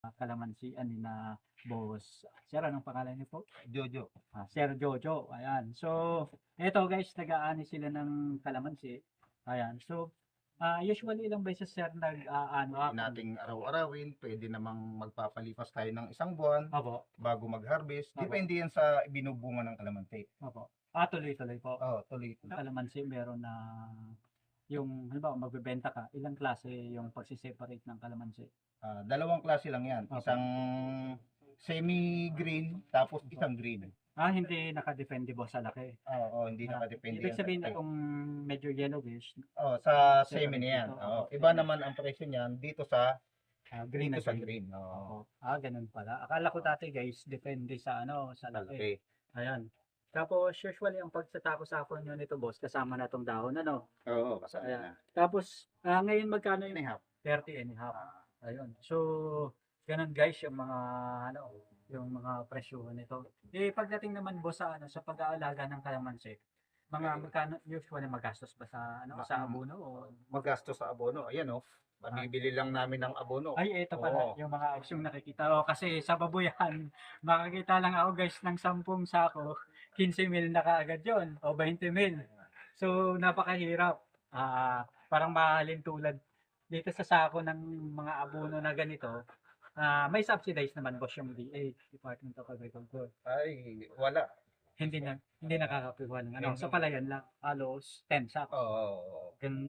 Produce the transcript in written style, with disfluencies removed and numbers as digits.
kalamansi ani na boss. Sir, anong pangalan niyo po? Jojo. Sir Jojo. Ayan. So, eto guys, nag-aani sila ng kalamansi. Ayan. So, usually ilang beses sir nag-aano Hindi nating araw-arawin, pwede namang magpapalipas tayo ng isang buwan Opo. bago mag-harvest. Opo. Depende yan sa binubunga ng kalamansi. Opo. Tuloy-tuloy po. Tuloy. Ang kalamansi meron na yung halimbawa magbebenta ka, ilang klase yung pagse-separate ng kalamansi? Dalawang klase lang yan. Opo. Isang semi-green, tapos isang green. Hindi nakadepende po sa laki. Hindi nakadepende Ibig yan. sabihin na kung medyo yellowish, Sa semi na yan. Opo. Iba naman ang presyo niyan dito sa green na dito sa green. green. Opo. Ganun pala. Akala ko dati guys, depende sa sa laki. Okay. Ayan. Tapos usually ang pagtatapos nyo nito boss, kasama na tong dahon Oo, kasama Ayan. na. Tapos ngayon magkano Ano yung yung half? 30 and a half. Ayun. So, ganun guys yung mga yung mga presyo nito. Pagdating naman boss sa pag-aalaga ng kalamansi, magkano usually magastos ba sa sa abono o Maggastos sa abono. Ayan Mabibili lang namin ng abono. ito pala yung mga yung nakikita ko kasi sa babuyan makakita lang ako guys ng 10 sako, 15 mil na kaagad yun o 20 mil. So napakahirap. Parang mahalin tulad dito sa sako ng mga abono na ganito. May subsidize naman boss yung DA, Department of Agriculture. Ay, wala. Hindi nakakakuha ng sa palayan lang, halos 10 sacks. Oo.